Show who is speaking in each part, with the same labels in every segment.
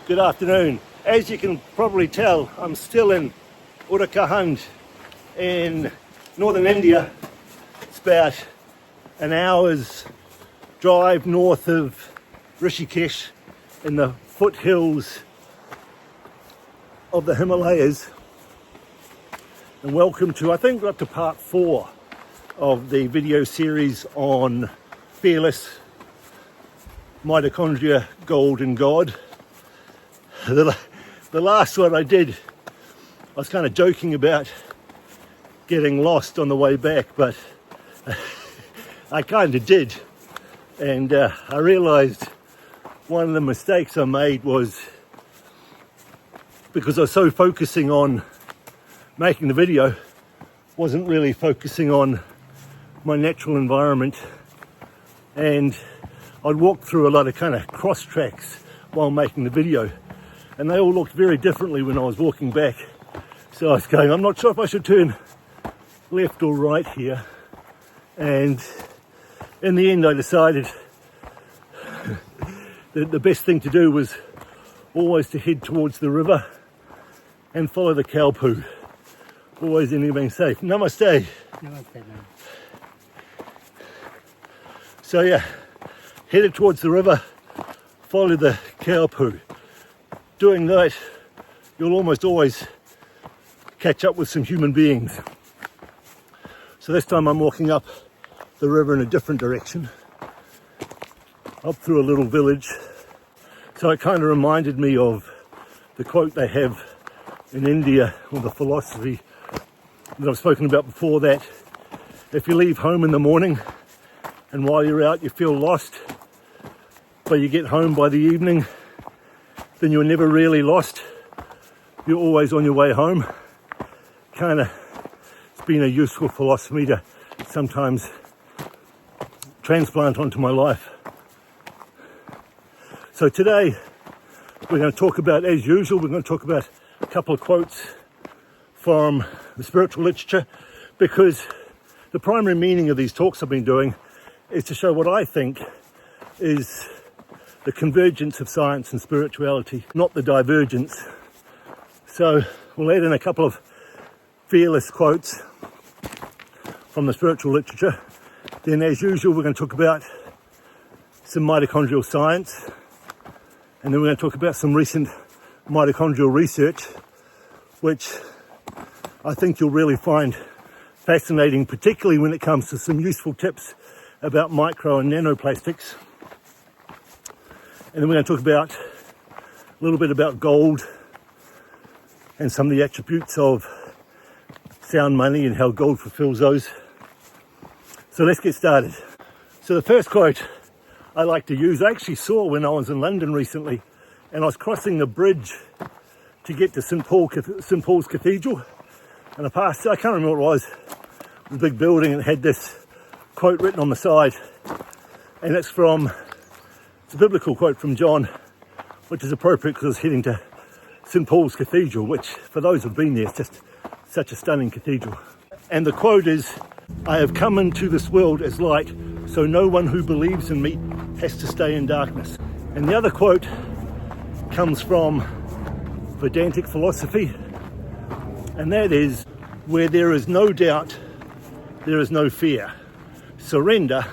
Speaker 1: Good afternoon. As you can probably tell, I'm still in Uttarakhand in northern India. It's about an hour's drive north of Rishikesh in the foothills of the Himalayas. And welcome to, I think we're up to part 4 of the video series on Fearless, Mitochondria, Gold and God. The last one I did, I was kind of joking about getting lost on the way back, but I kind of did. And I realized one of the mistakes I made was because I was so focusing on making the video, wasn't really focusing on my natural environment. And I'd walked through a lot of kind of cross tracks while making the video, and they all looked very differently when I was walking back. So I was going, I'm not sure if I should turn left or right here. And in the end I decided that the best thing to do was always to head towards the river and follow the cow poo. Always ending up being safe. Namaste.
Speaker 2: Namaste.
Speaker 1: So yeah, headed towards the river, follow the cow poo. Doing that, you'll almost always catch up with some human beings. So this time I'm walking up the river in a different direction, up through a little village. So it kind of reminded me of the quote they have in India, or the philosophy that I've spoken about before, that if you leave home in the morning and while you're out you feel lost, but you get home by the evening, then you're never really lost. You're always on your way home. Kind of, it's been a useful philosophy to sometimes transplant onto my life. So today we're going to talk about, as usual, we're going to talk about a couple of quotes from the spiritual literature, because the primary meaning of these talks I've been doing is to show what I think is the convergence of science and spirituality, not the divergence. So we'll add in a couple of fearless quotes from the spiritual literature. Then, as usual, we're going to talk about some mitochondrial science, and then we're going to talk about some recent mitochondrial research, which I think you'll really find fascinating, particularly when it comes to some useful tips about micro and nanoplastics. And then we're going to talk about a little bit about gold and some of the attributes of sound money and how gold fulfills those. So let's get started. So the first quote I like to use, I actually saw when I was in London recently, and I was crossing the bridge to get to St. Paul's Cathedral, and I passed, I can't remember what it was, the big building, and it had this quote written on the side, and it's a biblical quote from John, which is appropriate because I was heading to St. Paul's Cathedral, which for those who've been there, it's just such a stunning cathedral. And the quote is, "I have come into this world as light, so no one who believes in me has to stay in darkness." And the other quote comes from Vedantic philosophy, and that is, "Where there is no doubt, there is no fear. Surrender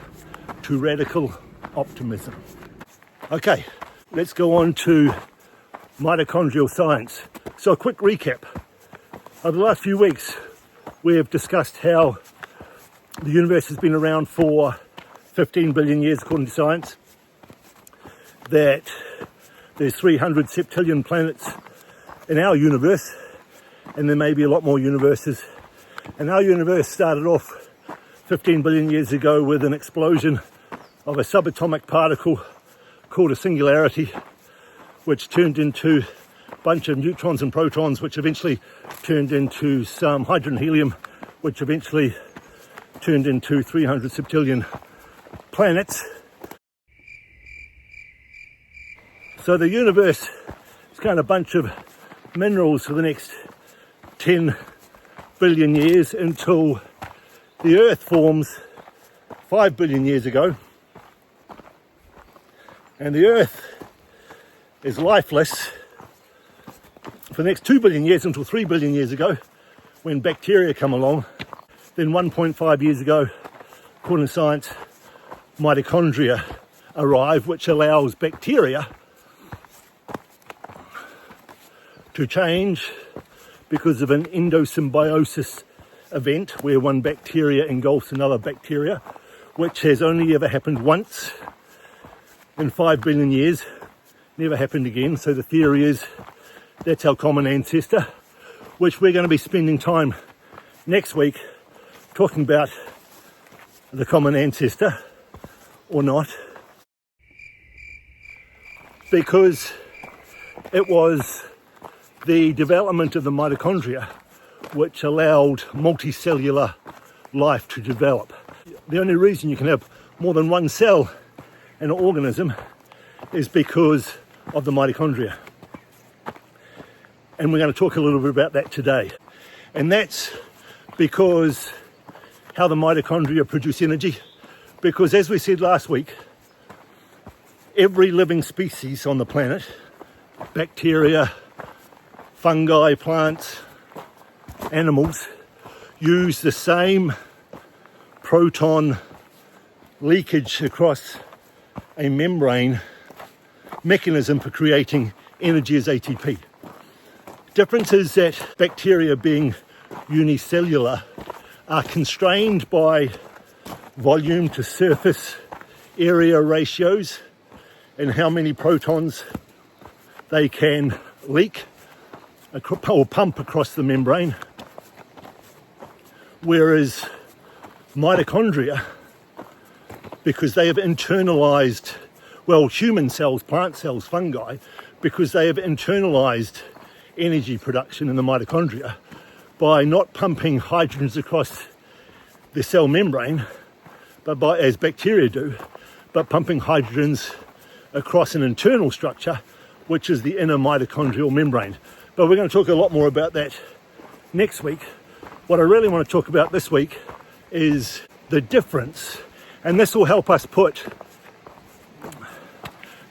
Speaker 1: to radical optimism." Okay, let's go on to mitochondrial science. So a quick recap. Over the last few weeks, we have discussed how the universe has been around for 15 billion years according to science, that there's 300 septillion planets in our universe, and there may be a lot more universes. And our universe started off 15 billion years ago with an explosion of a subatomic particle called a singularity, which turned into a bunch of neutrons and protons, which eventually turned into some hydrogen and helium, which eventually turned into 300 septillion planets. So the universe is kind of a bunch of minerals for the next 10 billion years until the Earth forms 5 billion years ago. And the Earth is lifeless for the next 2 billion years until 3 billion years ago, when bacteria come along. Then 1.5 years ago, according to science, mitochondria arrive, which allows bacteria to change because of an endosymbiosis event where one bacteria engulfs another bacteria, which has only ever happened once in 5 billion years, never happened again. So the theory is that's our common ancestor, which we're going to be spending time next week talking about the common ancestor or not, because it was the development of the mitochondria which allowed multi-cellular life to develop. The only reason you can have more than one cell in an organism is because of the mitochondria. And we're going to talk a little bit about that today. And that's because how the mitochondria produce energy. Because as we said last week, every living species on the planet, bacteria, fungi, plants, animals, use the same proton leakage across a membrane mechanism for creating energy as ATP. Difference is that bacteria, being unicellular, are constrained by volume to surface area ratios and how many protons they can leak or pump across the membrane. Whereas mitochondria, because they have internalized, well, human cells, plant cells, fungi, because they have internalized energy production in the mitochondria by not pumping hydrogens across the cell membrane, but as bacteria do, but pumping hydrogens across an internal structure, which is the inner mitochondrial membrane. But we're going to talk a lot more about that next week. What I really want to talk about this week is the difference, and this will help us put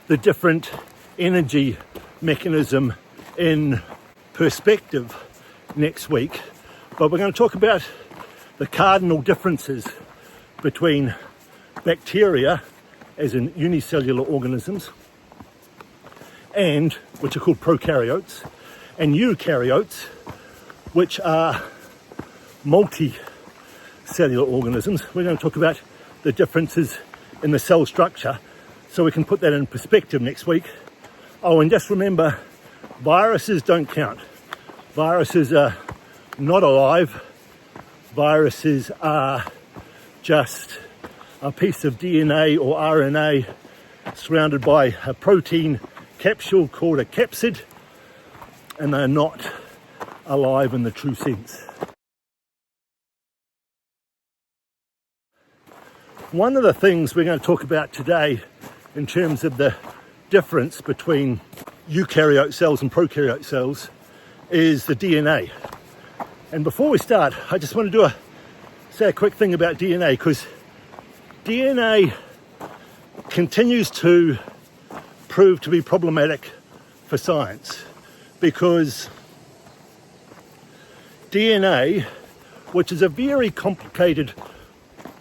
Speaker 1: the different energy mechanism in perspective next week. But we're going to talk about the cardinal differences between bacteria, as in unicellular organisms, and which are called prokaryotes, and eukaryotes, which are multi-cellular organisms. We're going to talk about the differences in the cell structure so we can put that in perspective next week. Oh, and just remember, viruses don't count. Viruses are not alive. Viruses are just a piece of DNA or RNA surrounded by a protein capsule called a capsid, and they're not alive in the true sense. One of the things we're going to talk about today in terms of the difference between eukaryote cells and prokaryote cells is the DNA. And before we start, I just want to say a quick thing about DNA, because DNA continues to prove to be problematic for science, because DNA, which is a very complicated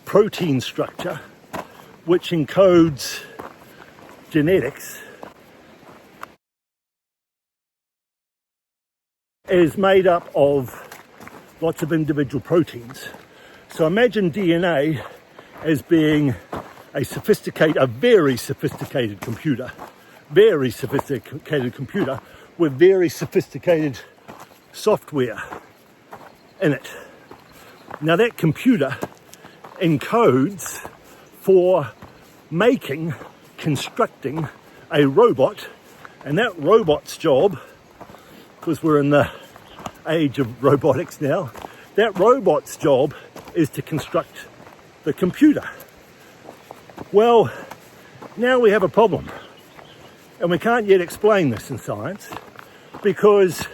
Speaker 1: protein structure which encodes genetics, is made up of lots of individual proteins. So imagine DNA as being a very sophisticated computer with very sophisticated software in it. Now that computer encodes for constructing a robot, and that robot's job, because we're in the age of robotics now, that robot's job is to construct the computer. Well, now we have a problem, and we can't yet explain this in science, because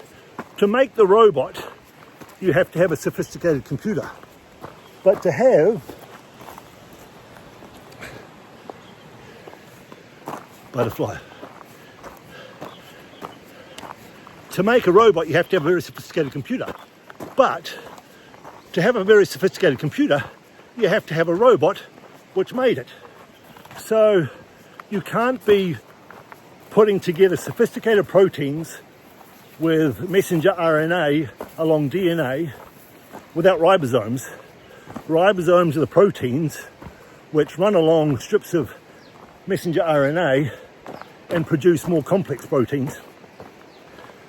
Speaker 1: to make the robot you have to have a sophisticated computer, but to have to make a robot, you have to have a very sophisticated computer. But to have a very sophisticated computer, you have to have a robot which made it. So you can't be putting together sophisticated proteins with messenger RNA along DNA without ribosomes. Ribosomes are the proteins which run along strips of messenger RNA and produce more complex proteins.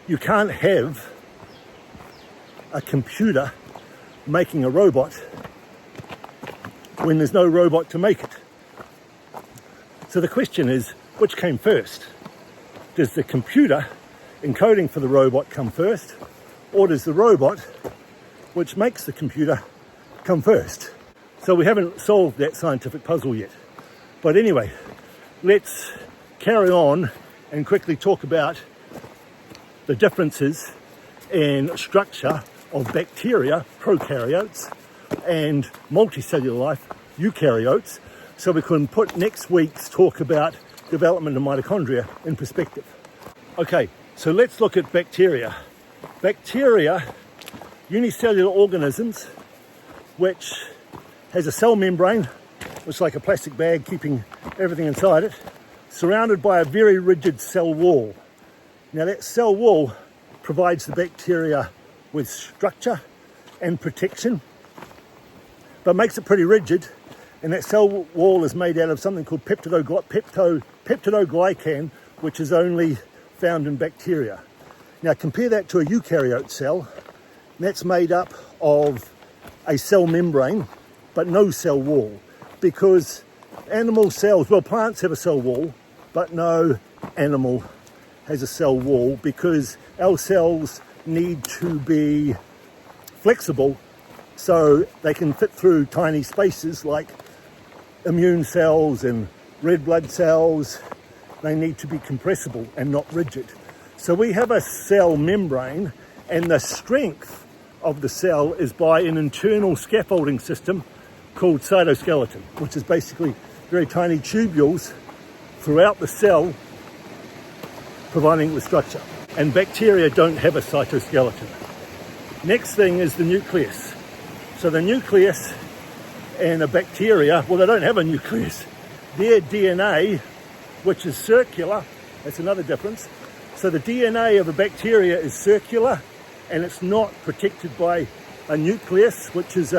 Speaker 1: You can't have a computer making a robot when there's no robot to make it. So the question is, which came first? Does the computer encoding for the robot come first, or does the robot, which makes the computer, come first? So we haven't solved that scientific puzzle yet. But anyway, let's carry on and quickly talk about the differences in structure of bacteria, prokaryotes, and multi-cellular life, eukaryotes, so we can put next week's talk about development of mitochondria in perspective. Okay, so let's look at bacteria. Bacteria, unicellular organisms, which has a cell membrane, which is like a plastic bag keeping everything inside it, surrounded by a very rigid cell wall. Now that cell wall provides the bacteria with structure and protection, but makes it pretty rigid. And that cell wall is made out of something called peptidoglycan, which is only found in bacteria. Now compare that to a eukaryote cell. That's made up of a cell membrane, but no cell wall. Because animal cells, well, plants have a cell wall, but no animal has a cell wall, because our cells need to be flexible so they can fit through tiny spaces like immune cells and red blood cells. They need to be compressible and not rigid. So we have a cell membrane, and the strength of the cell is by an internal scaffolding system called cytoskeleton, which is basically very tiny tubules throughout the cell providing the structure. And bacteria don't have a cytoskeleton. Next thing is the nucleus. So the nucleus and a bacteria, well, they don't have a nucleus. Their DNA, which is circular, that's another difference. So the DNA of a bacteria is circular, and it's not protected by a nucleus, which is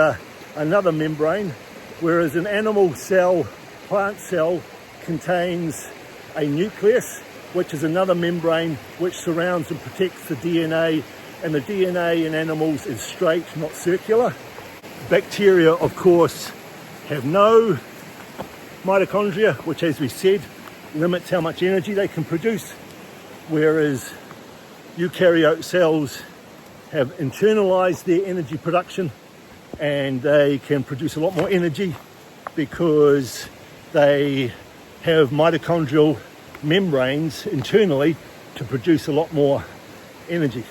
Speaker 1: another membrane, whereas an animal cell, plant cell, contains a nucleus, which is another membrane which surrounds and protects the DNA, and the DNA in animals is straight, not circular. Bacteria, of course, have no mitochondria, which, as we said, limits how much energy they can produce, whereas eukaryote cells have internalized their energy production, and they can produce a lot more energy because they have mitochondrial membranes internally to produce a lot more energy.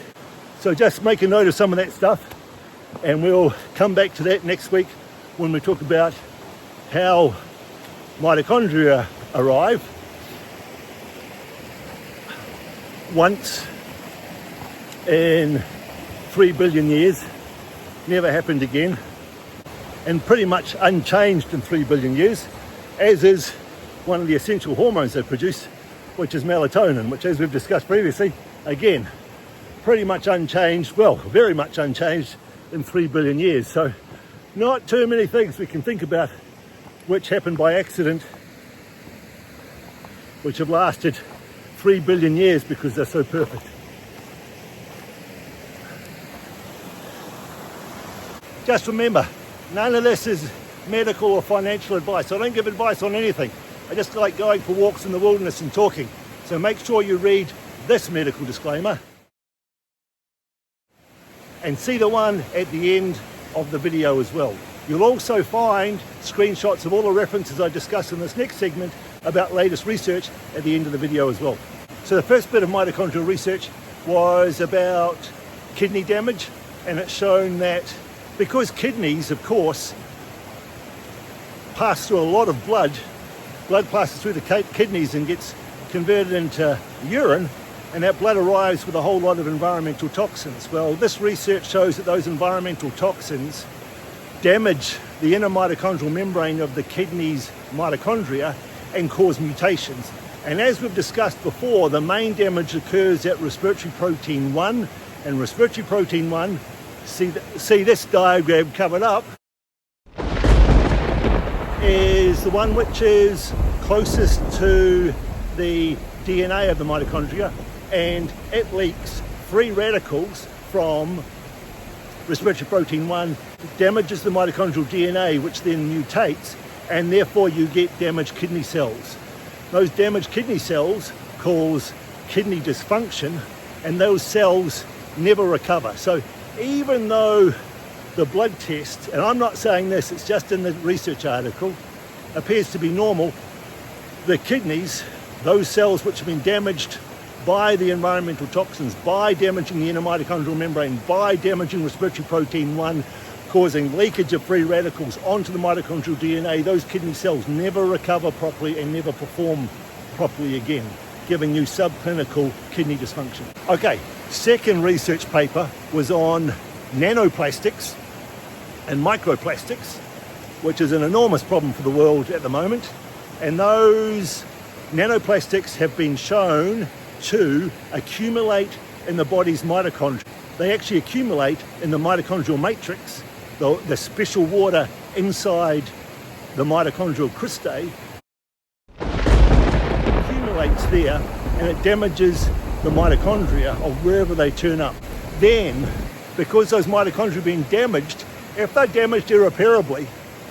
Speaker 1: So just make a note of some of that stuff, and we'll come back to that next week when we talk about how mitochondria arrive once in 3 billion years, never happened again, and pretty much unchanged in 3 billion years, as is one of the essential hormones they produce, which is melatonin, which, as we've discussed previously, again, pretty much unchanged, well, very much unchanged in 3 billion years. So not too many things we can think about which happened by accident, which have lasted 3 billion years because they're so perfect. Just remember, none of this is medical or financial advice. I don't give advice on anything. I just like going for walks in the wilderness and talking. So make sure you read this medical disclaimer and see the one at the end of the video as well. You'll also find screenshots of all the references I discuss in this next segment about latest research at the end of the video as well. So the first bit of mitochondrial research was about kidney damage, and it's shown that because kidneys, of course, pass through a lot of blood passes through the kidneys and gets converted into urine, and that blood arrives with a whole lot of environmental toxins. Well, this research shows that those environmental toxins damage the inner mitochondrial membrane of the kidney's mitochondria and cause mutations. And as we've discussed before, the main damage occurs at respiratory protein 1, and respiratory protein 1, see this diagram covered up, is the one which is closest to the DNA of the mitochondria, and it leaks free radicals from respiratory protein 1, damages the mitochondrial DNA, which then mutates, and therefore you get damaged kidney cells. Those damaged kidney cells cause kidney dysfunction, and those cells never recover. So even though the blood test, and I'm not saying this, it's just in the research article, appears to be normal, the kidneys, those cells which have been damaged by the environmental toxins, by damaging the inner mitochondrial membrane, by damaging respiratory protein 1, causing leakage of free radicals onto the mitochondrial DNA, those kidney cells never recover properly and never perform properly again, giving you subclinical kidney dysfunction. Okay, second research paper was on nanoplastics and microplastics, which is an enormous problem for the world at the moment. And those nanoplastics have been shown to accumulate in the body's mitochondria. They actually accumulate in the mitochondrial matrix, the special water inside the mitochondrial cristae accumulates there, and it damages the mitochondria of wherever they turn up. Then, because those mitochondria have been damaged, if they're damaged irreparably,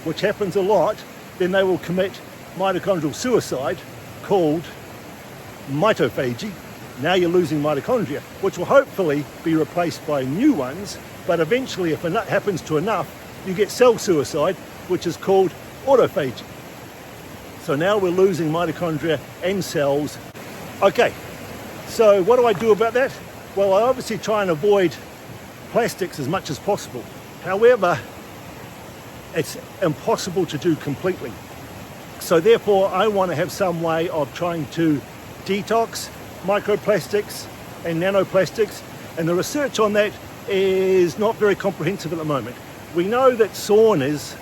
Speaker 1: which happens a lot, then they will commit mitochondrial suicide called mitophagy. Now you're losing mitochondria, which will hopefully be replaced by new ones, but eventually if it happens to enough, you get cell suicide, which is called autophagy. So now we're losing mitochondria and cells. Okay, so what do I do about that? Well, I obviously try and avoid plastics as much as possible. However, it's impossible to do completely. So therefore, I want to have some way of trying to detox microplastics and nanoplastics, and the research on that is not very comprehensive at the moment. We know that saunas,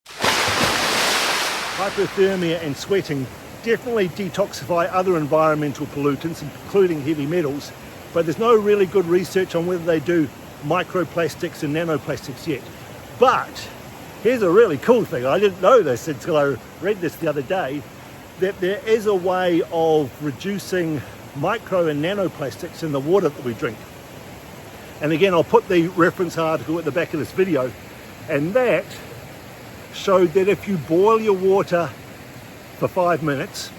Speaker 1: hypothermia and sweating definitely detoxify other environmental pollutants, including heavy metals, but there's no really good research on whether they do microplastics and nanoplastics yet. But here's a really cool thing. I didn't know this until I read this the other day, that there is a way of reducing micro and nanoplastics in the water that we drink. And again, I'll put the reference article at the back of this video, and that showed that if you boil your water for 5 minutes,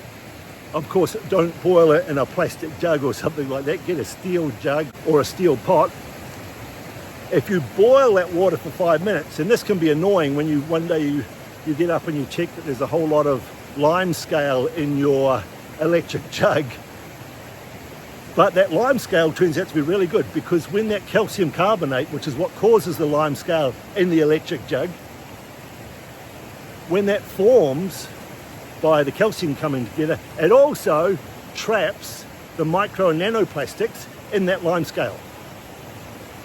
Speaker 1: of course don't boil it in a plastic jug or something like that, get a steel jug or a steel pot. If you boil that water for 5 minutes, and this can be annoying when one day you get up and you check that there's a whole lot of lime scale in your electric jug, but that lime scale turns out to be really good, because when that calcium carbonate, which is what causes the lime scale in the electric jug, when that forms by the calcium coming together, it also traps the micro and nanoplastics in that lime scale.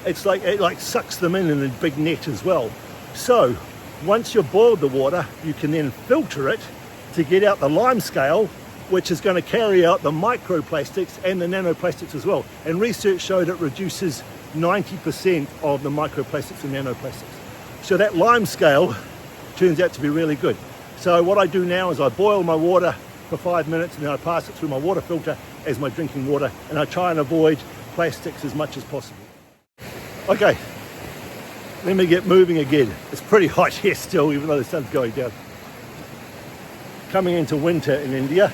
Speaker 1: It's like it sucks them in a big net as well. So once you've boiled the water, you can then filter it to get out the lime scale, which is going to carry out the microplastics and the nanoplastics as well. And research showed it reduces 90% of the microplastics and nanoplastics. So that lime scale turns out to be really good. So what I do now is I boil my water for 5 minutes, and then I pass it through my water filter as my drinking water, and I try and avoid plastics as much as possible. Okay, let me get moving again. It's pretty hot here still, even though the sun's going down. Coming into winter in India,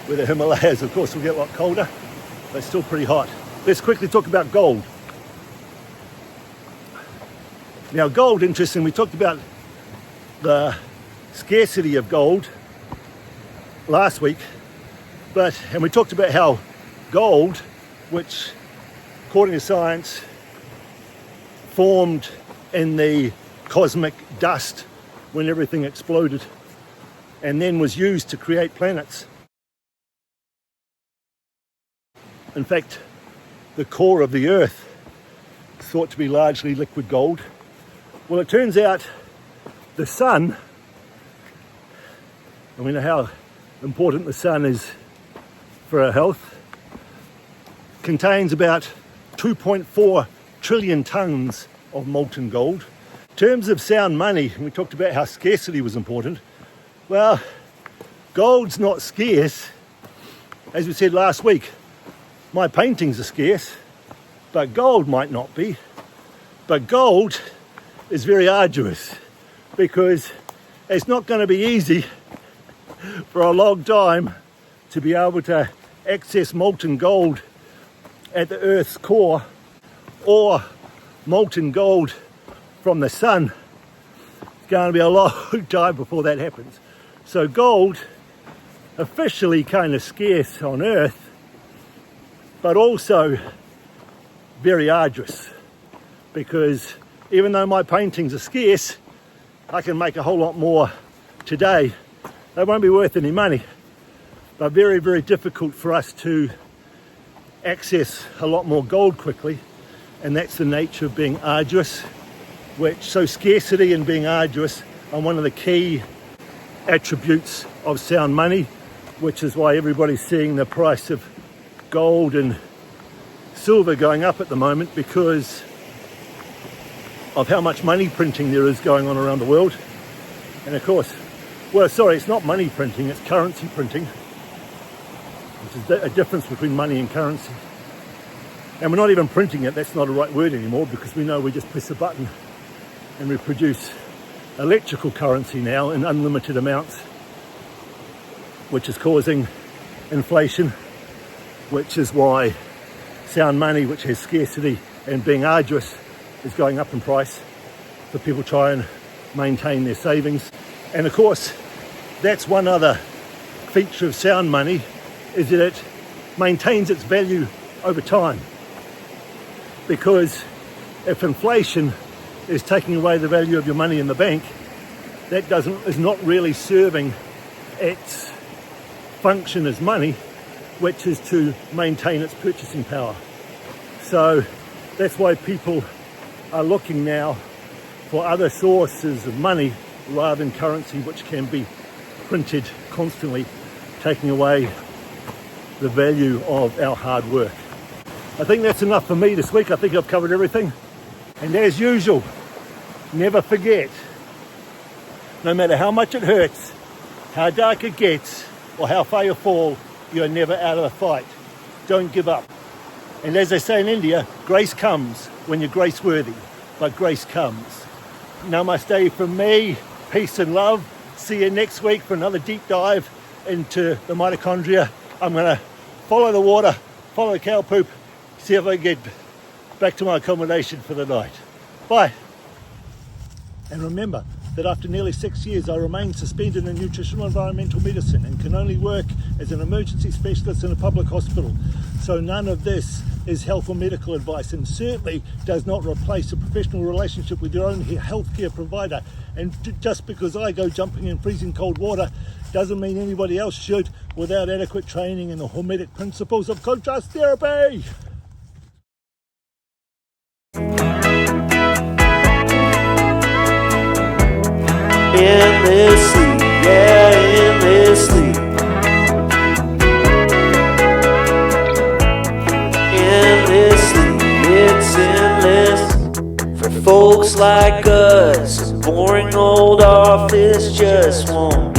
Speaker 1: where the Himalayas, of course, will get a lot colder, but it's still pretty hot. Let's quickly talk about gold. Now, gold, interesting, we talked about the scarcity of gold last week, and we talked about how gold, which according to science formed in the cosmic dust when everything exploded and then was used to create planets. In fact, the core of the earth is thought to be largely liquid gold. Well, it turns out the sun, and we know how important the sun is for our health, contains about 2.4 trillion tons of molten gold. In terms of sound money, we talked about how scarcity was important. Well, gold's not scarce. As we said last week, my paintings are scarce, but gold might not be. But gold is very arduous because it's not going to be easy for a long time to be able to access molten gold at the Earth's core or molten gold from the sun. It's going to be a long time before that happens. So gold, officially kind of scarce on Earth, but also very arduous, because even though my paintings are scarce, I can make a whole lot more today. They won't be worth any money, but very, very difficult for us to access a lot more gold quickly, and that's the nature of being arduous. So scarcity and being arduous are one of the key attributes of sound money, which is why everybody's seeing the price of gold and silver going up at the moment, because of how much money printing there is going on around the world. And of course, well, sorry, it's not money printing, it's currency printing, which is a difference between money and currency. And we're not even printing it, that's not a right word anymore, because we know we just press a button and we produce electrical currency now in unlimited amounts, which is causing inflation, which is why sound money, which has scarcity and being arduous, is going up in price, so people try and maintain their savings. And of course, that's one other feature of sound money, is that it maintains its value over time. Because if inflation is taking away the value of your money in the bank, that is not really serving its function as money, which is to maintain its purchasing power. So that's why people are looking now for other sources of money rather than currency, which can be printed constantly, taking away the value of our hard work. I think that's enough for me this week. I think I've covered everything. And as usual, never forget, no matter how much it hurts, how dark it gets, or how far you fall, you're never out of the fight. Don't give up. And as they say in India, grace comes when you're grace worthy, but grace comes. Namaste from me, peace and love. See you next week for another deep dive into the mitochondria. I'm going to follow the water, follow the cow poop, see if I can get back to my accommodation for the night. Bye. And remember that after nearly 6 years, I remain suspended in nutritional environmental medicine and can only work as an emergency specialist in a public hospital. So none of this is health or medical advice, and certainly does not replace a professional relationship with your own healthcare provider. And just because I go jumping in freezing cold water doesn't mean anybody else should without adequate training in the hormetic principles of contrast therapy.
Speaker 2: Endlessly, yeah, endlessly. Endlessly, it's endless. For folks like us, boring old office just won't